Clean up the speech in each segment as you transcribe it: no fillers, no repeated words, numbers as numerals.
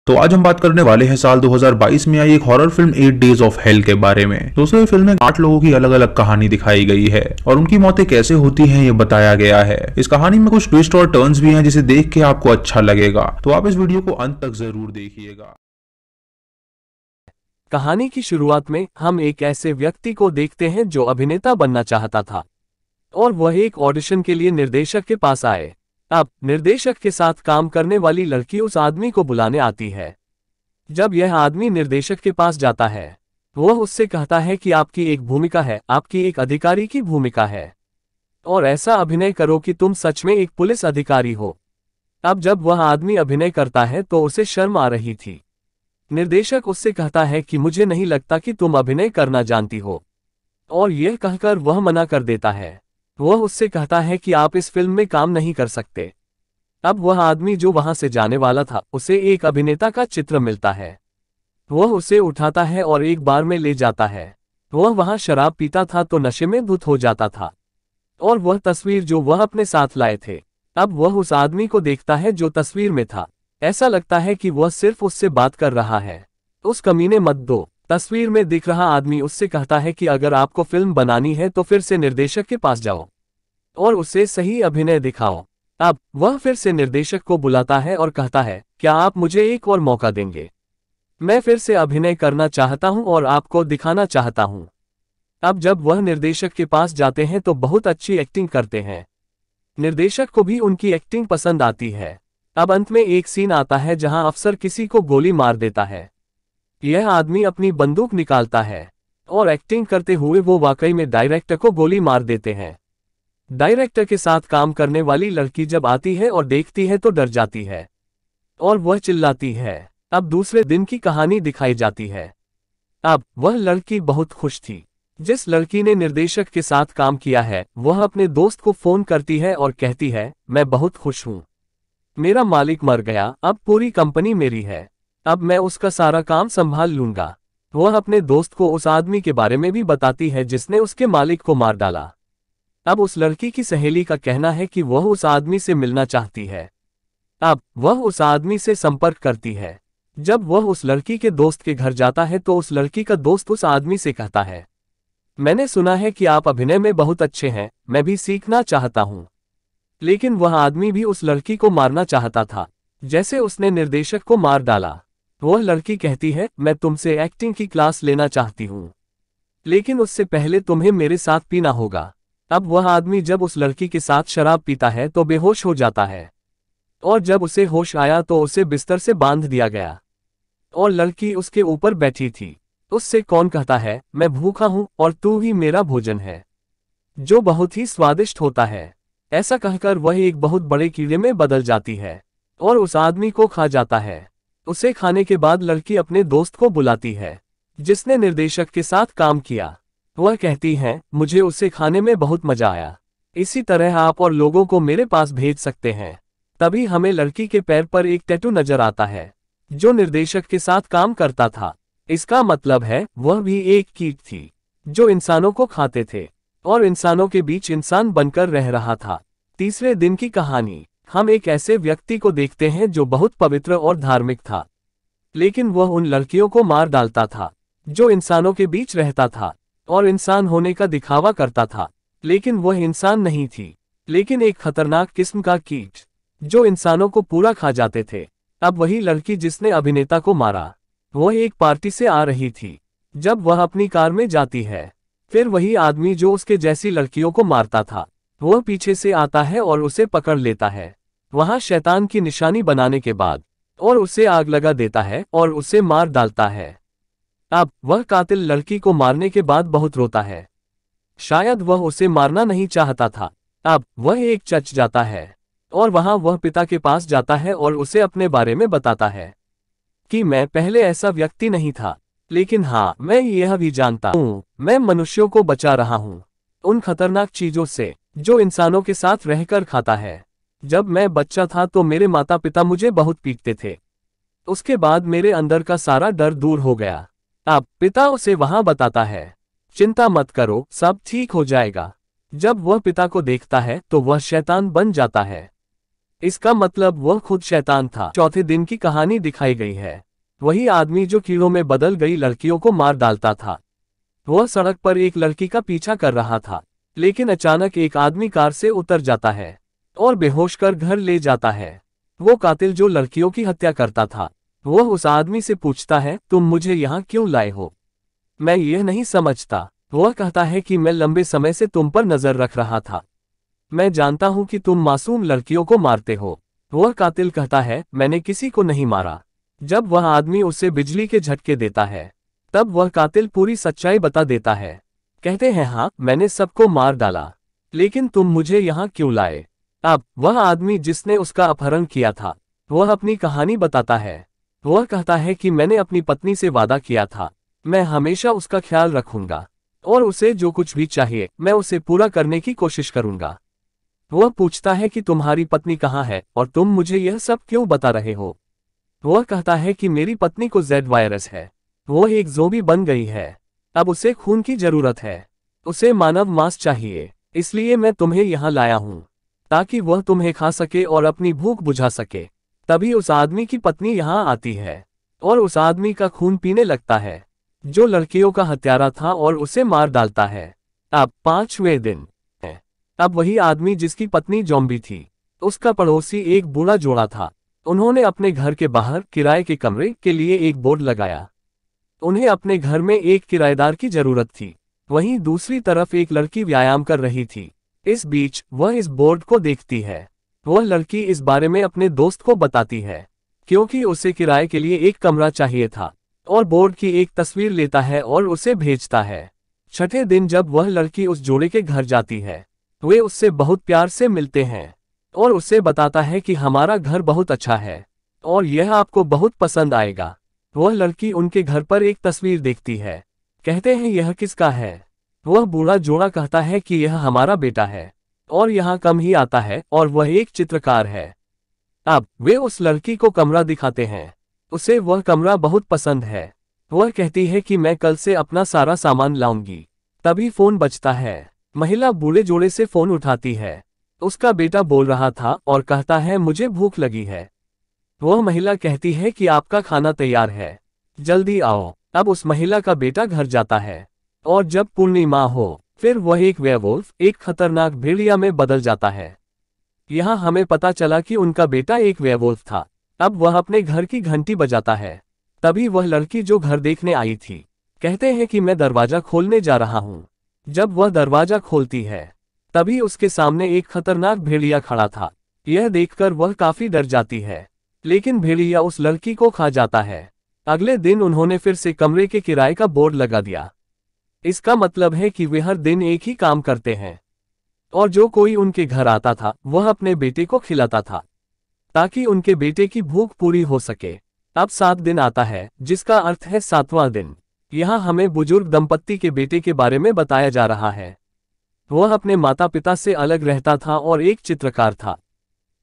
तो आज हम बात करने वाले हैं साल 2022 में आई एक horror film 8 days of hell के बारे में। दोस्तों, ये फिल्म में 8 लोगों की अलग अलग कहानी दिखाई गई है और उनकी मौतें कैसे होती हैं ये बताया गया है। इस कहानी में कुछ ट्विस्ट और टर्न्स भी हैं जिसे देख के आपको अच्छा लगेगा, तो आप इस वीडियो को अंत तक जरूर देखिएगा। कहानी की शुरुआत में हम एक ऐसे व्यक्ति को देखते हैं जो अभिनेता बनना चाहता था और वह एक ऑडिशन के लिए निर्देशक के पास आए। अब निर्देशक के साथ काम करने वाली लड़की उस आदमी को बुलाने आती है। जब यह आदमी निर्देशक के पास जाता है, वह उससे कहता है कि आपकी एक भूमिका है, आपकी एक अधिकारी की भूमिका है और ऐसा अभिनय करो कि तुम सच में एक पुलिस अधिकारी हो। अब जब वह आदमी अभिनय करता है तो उसे शर्म आ रही थी। निर्देशक उससे कहता है कि मुझे नहीं लगता कि तुम अभिनय करना जानती हो, और यह कहकर वह मना कर देता है। वह उससे कहता है कि आप इस फिल्म में काम नहीं कर सकते। अब वह आदमी जो वहां से जाने वाला था, उसे एक अभिनेता का चित्र मिलता है। वह उसे उठाता है और एक बार में ले जाता है। वह वहां शराब पीता था तो नशे में धुत हो जाता था और वह तस्वीर जो वह अपने साथ लाए थे, अब वह उस आदमी को देखता है जो तस्वीर में था। ऐसा लगता है कि वह सिर्फ उससे बात कर रहा है। उस कमीने मत दो। तस्वीर में दिख रहा आदमी उससे कहता है कि अगर आपको फिल्म बनानी है तो फिर से निर्देशक के पास जाओ और उसे सही अभिनय दिखाओ। अब वह फिर से निर्देशक को बुलाता है और कहता है, क्या आप मुझे एक और मौका देंगे? मैं फिर से अभिनय करना चाहता हूं और आपको दिखाना चाहता हूं। अब जब वह निर्देशक के पास जाते हैं तो बहुत अच्छी एक्टिंग करते हैं। निर्देशक को भी उनकी एक्टिंग पसंद आती है। अब अंत में एक सीन आता है जहां अफसर किसी को गोली मार देता है। यह आदमी अपनी बंदूक निकालता है और एक्टिंग करते हुए वो वाकई में डायरेक्टर को गोली मार देते हैं। डायरेक्टर के साथ काम करने वाली लड़की जब आती है और देखती है तो डर जाती है और वह चिल्लाती है। अब दूसरे दिन की कहानी दिखाई जाती है। अब वह लड़की बहुत खुश थी। जिस लड़की ने निर्देशक के साथ काम किया है, वह अपने दोस्त को फोन करती है और कहती है, मैं बहुत खुश हूं, मेरा मालिक मर गया, अब पूरी कंपनी मेरी है, अब मैं उसका सारा काम संभाल लूंगा। वह अपने दोस्त को उस आदमी के बारे में भी बताती है जिसने उसके मालिक को मार डाला। अब उस लड़की की सहेली का कहना है कि वह उस आदमी से मिलना चाहती है। अब वह उस आदमी से संपर्क करती है। जब वह उस लड़की के दोस्त के घर जाता है तो उस लड़की का दोस्त उस आदमी से कहता है, मैंने सुना है कि आप अभिनय में बहुत अच्छे हैं, मैं भी सीखना चाहता हूं। लेकिन वह आदमी भी उस लड़की को मारना चाहता था, जैसे उसने निर्देशक को मार डाला। वह लड़की कहती है, मैं तुमसे एक्टिंग की क्लास लेना चाहती हूं, लेकिन उससे पहले तुम्हें मेरे साथ पीना होगा। अब वह आदमी जब उस लड़की के साथ शराब पीता है तो बेहोश हो जाता है और जब उसे होश आया तो उसे बिस्तर से बांध दिया गया और लड़की उसके ऊपर बैठी थी। उससे कौन कहता है, मैं भूखा हूं और तू ही मेरा भोजन है, जो बहुत ही स्वादिष्ट होता है। ऐसा कहकर वह एक बहुत बड़े कीड़े में बदल जाती है और उस आदमी को खा जाता है। उसे खाने के बाद लड़की अपने दोस्त को बुलाती है जिसने निर्देशक के साथ काम किया। वह कहती है, मुझे उसे खाने में बहुत मजा आया, इसी तरह आप और लोगों को मेरे पास भेज सकते हैं। तभी हमें लड़की के पैर पर एक टैटू नजर आता है जो निर्देशक के साथ काम करता था। इसका मतलब है वह भी एक कीट थी जो इंसानों को खाते थे और इंसानों के बीच इंसान बनकर रह रहा था। तीसरे दिन की कहानी, हम एक ऐसे व्यक्ति को देखते हैं जो बहुत पवित्र और धार्मिक था, लेकिन वह उन लड़कियों को मार डालता था जो इंसानों के बीच रहता था और इंसान होने का दिखावा करता था, लेकिन वह इंसान नहीं थी, लेकिन एक खतरनाक किस्म का कीट जो इंसानों को पूरा खा जाते थे। अब वही लड़की जिसने अभिनेता को मारा, वह एक पार्टी से आ रही थी। जब वह अपनी कार में जाती है, फिर वही आदमी जो उसके जैसी लड़कियों को मारता था, वह पीछे से आता है और उसे पकड़ लेता है वहां शैतान की निशानी बनाने के बाद, और उसे आग लगा देता है और उसे मार डालता है। अब वह कातिल लड़की को मारने के बाद बहुत रोता है। शायद वह उसे मारना नहीं चाहता था। अब वह एक चर्च जाता है और वहां वह पिता के पास जाता है और उसे अपने बारे में बताता है कि मैं पहले ऐसा व्यक्ति नहीं था, लेकिन हाँ, मैं यह भी जानता हूँ, मैं मनुष्यों को बचा रहा हूँ उन खतरनाक चीजों से जो इंसानों के साथ रहकर खाता है। जब मैं बच्चा था तो मेरे माता पिता मुझे बहुत पीटते थे, उसके बाद मेरे अंदर का सारा डर दूर हो गया। अब पिता उसे वहां बताता है, चिंता मत करो, सब ठीक हो जाएगा। जब वह पिता को देखता है तो वह शैतान बन जाता है। इसका मतलब वह खुद शैतान था। चौथे दिन की कहानी दिखाई गई है। वही आदमी जो कीड़ों में बदल गई लड़कियों को मार डालता था। वह सड़क पर एक लड़की का पीछा कर रहा था, लेकिन अचानक एक आदमी कार से उतर जाता है और बेहोश कर घर ले जाता है। वो कातिल जो लड़कियों की हत्या करता था, वह उस आदमी से पूछता है, तुम मुझे यहाँ क्यों लाए हो? मैं यह नहीं समझता। वह कहता है कि मैं लंबे समय से तुम पर नजर रख रहा था। मैं जानता हूं कि तुम मासूम लड़कियों को मारते हो। वह कातिल कहता है, मैंने किसी को नहीं मारा। जब वह आदमी उसे बिजली के झटके देता है, तब वह कातिल पूरी सच्चाई बता देता है। कहते हैं, हाँ, मैंने सबको मार डाला, लेकिन तुम मुझे यहाँ क्यों लाए? अब वह आदमी जिसने उसका अपहरण किया था, वह अपनी कहानी बताता है। वह कहता है कि मैंने अपनी पत्नी से वादा किया था, मैं हमेशा उसका ख्याल रखूंगा और उसे जो कुछ भी चाहिए मैं उसे पूरा करने की कोशिश करूंगा। वह पूछता है कि तुम्हारी पत्नी कहाँ है और तुम मुझे यह सब क्यों बता रहे हो? वह कहता है कि मेरी पत्नी को जेड वायरस है। वो एक ज़ोंबी बन गई है। अब उसे खून की जरूरत है। उसे मानव मांस चाहिए, इसलिए मैं तुम्हें यहाँ लाया हूँ ताकि वह तुम्हें खा सके और अपनी भूख बुझा सके। तभी उस आदमी की पत्नी यहाँ आती है और उस आदमी का खून पीने लगता है, जो लड़कियों का हत्यारा था, और उसे मार डालता है। अब 5वें दिन है। अब वही आदमी जिसकी पत्नी ज़ॉम्बी थी, उसका पड़ोसी एक बूढ़ा जोड़ा था। उन्होंने अपने घर के बाहर किराए के कमरे के लिए एक बोर्ड लगाया। उन्हें अपने घर में एक किराएदार की जरूरत थी। वहीं दूसरी तरफ एक लड़की व्यायाम कर रही थी। इस बीच वह इस बोर्ड को देखती है। वह लड़की इस बारे में अपने दोस्त को बताती है, क्योंकि उसे किराए के लिए एक कमरा चाहिए था, और बोर्ड की एक तस्वीर लेता है और उसे भेजता है। छठे दिन जब वह लड़की उस जोड़े के घर जाती है, वे उससे बहुत प्यार से मिलते हैं और उसे बताता है कि हमारा घर बहुत अच्छा है और यह आपको बहुत पसंद आएगा। वह लड़की उनके घर पर एक तस्वीर देखती है। कहते हैं, यह किसका है? वह बूढ़ा जोड़ा कहता है कि यह हमारा बेटा है और यहाँ कम ही आता है और वह एक चित्रकार है। अब वे उस लड़की को कमरा दिखाते हैं। उसे वह कमरा बहुत पसंद है। वह कहती है कि मैं कल से अपना सारा सामान लाऊंगी। तभी फोन बजता है। महिला बूढ़े जोड़े से फोन उठाती है। उसका बेटा बोल रहा था और कहता है, मुझे भूख लगी है। वह महिला कहती है कि आपका खाना तैयार है, जल्दी आओ। अब उस महिला का बेटा घर जाता है और जब पूर्णिमा हो, फिर वह एक वेयरवुल्फ, एक खतरनाक भेड़िया में बदल जाता है। यहाँ हमें पता चला कि उनका बेटा एक वेयरवुल्फ था। अब वह अपने घर की घंटी बजाता है। तभी वह लड़की जो घर देखने आई थी, कहते हैं कि मैं दरवाजा खोलने जा रहा हूँ। जब वह दरवाजा खोलती है, तभी उसके सामने एक खतरनाक भेड़िया खड़ा था। यह देखकर वह काफी डर जाती है, लेकिन भेड़िया उस लड़की को खा जाता है। अगले दिन उन्होंने फिर से कमरे के किराए का बोर्ड लगा दिया। इसका मतलब है कि वे हर दिन एक ही काम करते हैं, और जो कोई उनके घर आता था वह अपने बेटे को खिलाता था ताकि उनके बेटे की भूख पूरी हो सके। अब 7 दिन आता है, जिसका अर्थ है 7वां दिन। यहाँ हमें बुजुर्ग दंपत्ति के बेटे के बारे में बताया जा रहा है। वह अपने माता पिता से अलग रहता था और एक चित्रकार था।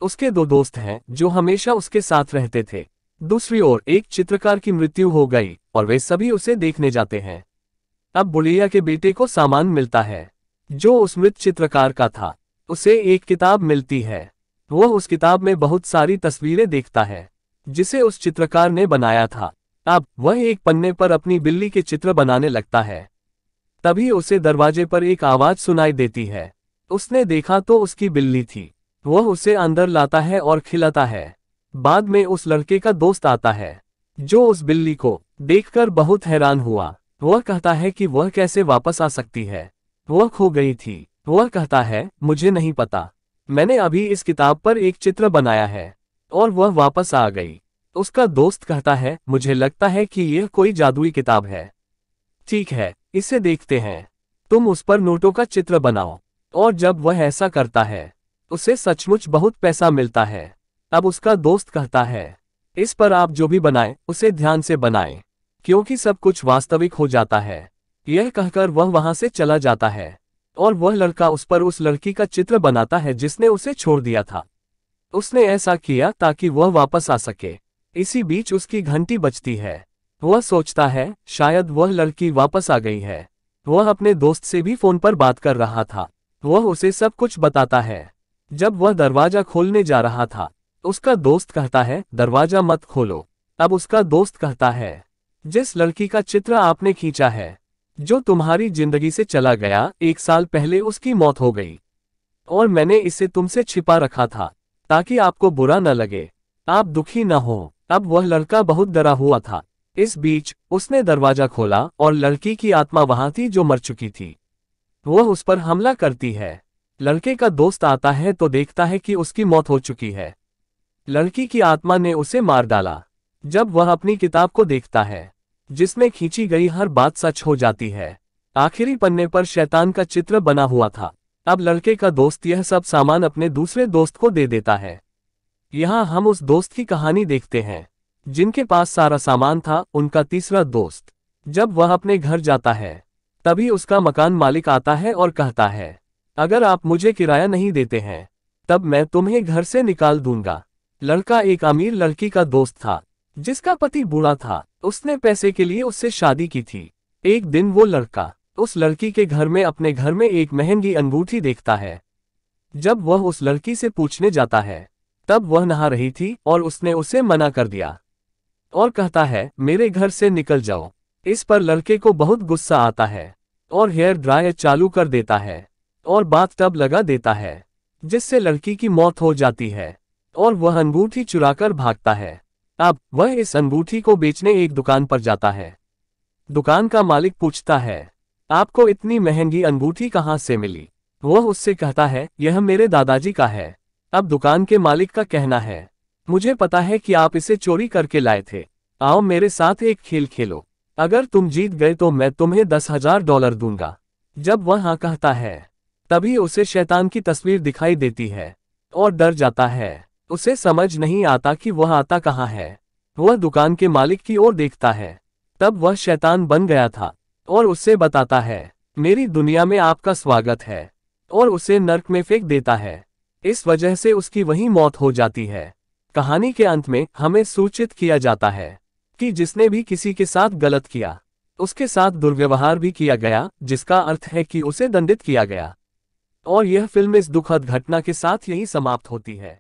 उसके 2 दोस्त हैं जो हमेशा उसके साथ रहते थे। दूसरी ओर एक चित्रकार की मृत्यु हो गई और वे सभी उसे देखने जाते हैं। अब बुढ़िया के बेटे को सामान मिलता है जो उस मृत चित्रकार का था। उसे एक किताब मिलती है। वह उस किताब में बहुत सारी तस्वीरें देखता है जिसे उस चित्रकार ने बनाया था। अब वह एक पन्ने पर अपनी बिल्ली के चित्र बनाने लगता है। तभी उसे दरवाजे पर एक आवाज सुनाई देती है। उसने देखा तो उसकी बिल्ली थी। वह उसे अंदर लाता है और खिलाता है। बाद में उस लड़के का दोस्त आता है जो उस बिल्ली को देखकर बहुत हैरान हुआ। वह कहता है कि वह कैसे वापस आ सकती है, वह खो गई थी। वह कहता है, मुझे नहीं पता, मैंने अभी इस किताब पर एक चित्र बनाया है और वह वापस आ गई। उसका दोस्त कहता है, मुझे लगता है कि यह कोई जादुई किताब है। ठीक है, इसे देखते हैं, तुम उस पर नोटों का चित्र बनाओ। और जब वह ऐसा करता है, उसे सचमुच बहुत पैसा मिलता है। अब उसका दोस्त कहता है, इस पर आप जो भी बनाएं उसे ध्यान से बनाएं, क्योंकि सब कुछ वास्तविक हो जाता है। यह कहकर वह वहां से चला जाता है और वह लड़का उस पर उस लड़की का चित्र बनाता है जिसने उसे छोड़ दिया था। उसने ऐसा किया ताकि वह वापस आ सके। इसी बीच उसकी घंटी बजती है। वह सोचता है शायद वह लड़की वापस आ गई है। वह अपने दोस्त से भी फोन पर बात कर रहा था। वह उसे सब कुछ बताता है। जब वह दरवाजा खोलने जा रहा था, उसका दोस्त कहता है, दरवाजा मत खोलो। अब उसका दोस्त कहता है, जिस लड़की का चित्र आपने खींचा है, जो तुम्हारी जिंदगी से चला गया, 1 साल पहले उसकी मौत हो गई और मैंने इसे तुमसे छिपा रखा था ताकि आपको बुरा न लगे, आप दुखी न हो। अब वह लड़का बहुत डरा हुआ था। इस बीच उसने दरवाजा खोला और लड़की की आत्मा वहां थी जो मर चुकी थी। वह उस पर हमला करती है। लड़के का दोस्त आता है तो देखता है कि उसकी मौत हो चुकी है। लड़की की आत्मा ने उसे मार डाला। जब वह अपनी किताब को देखता है जिसमें खींची गई हर बात सच हो जाती है। आखिरी पन्ने पर शैतान का चित्र बना हुआ था। अब लड़के का दोस्त यह सब सामान अपने दूसरे दोस्त को दे देता है। यहाँ हम उस दोस्त की कहानी देखते हैं जिनके पास सारा सामान था, उनका तीसरा दोस्त। जब वह अपने घर जाता है तभी उसका मकान मालिक आता है और कहता है, अगर आप मुझे किराया नहीं देते हैं तब मैं तुम्हें घर से निकाल दूंगा। लड़का एक अमीर लड़की का दोस्त था जिसका पति बूढ़ा था। उसने पैसे के लिए उससे शादी की थी। एक दिन वो लड़का उस लड़की के घर में अपने घर में एक महंगी अंगूठी देखता है। जब वह उस लड़की से पूछने जाता है तब वह नहा रही थी और उसने उसे मना कर दिया और कहता है, मेरे घर से निकल जाओ। इस पर लड़के को बहुत गुस्सा आता है और हेयर ड्रायर चालू कर देता है और बाथटब लगा देता है, जिससे लड़की की मौत हो जाती है और वह अंगूठी चुराकर भागता है। अब वह इस अंगूठी को बेचने एक दुकान पर जाता है। दुकान का मालिक पूछता है, आपको इतनी महंगी अंगूठी कहाँ से मिली? वह उससे कहता है, यह मेरे दादाजी का है। अब दुकान के मालिक का कहना है, मुझे पता है कि आप इसे चोरी करके लाए थे। आओ मेरे साथ एक खेल खेलो। अगर तुम जीत गए तो मैं तुम्हें $10,000 दूंगा। जब वह हाँ कहता है तभी उसे शैतान की तस्वीर दिखाई देती है और डर जाता है। उसे समझ नहीं आता कि वह आता कहाँ है। वह दुकान के मालिक की ओर देखता है। तब वह शैतान बन गया था और उससे बताता है, मेरी दुनिया में आपका स्वागत है, और उसे नर्क में फेंक देता है। इस वजह से उसकी वहीं मौत हो जाती है। कहानी के अंत में हमें सूचित किया जाता है कि जिसने भी किसी के साथ गलत किया उसके साथ दुर्व्यवहार भी किया गया, जिसका अर्थ है कि उसे दंडित किया गया। और यह फिल्म इस दुखद घटना के साथ यही समाप्त होती है।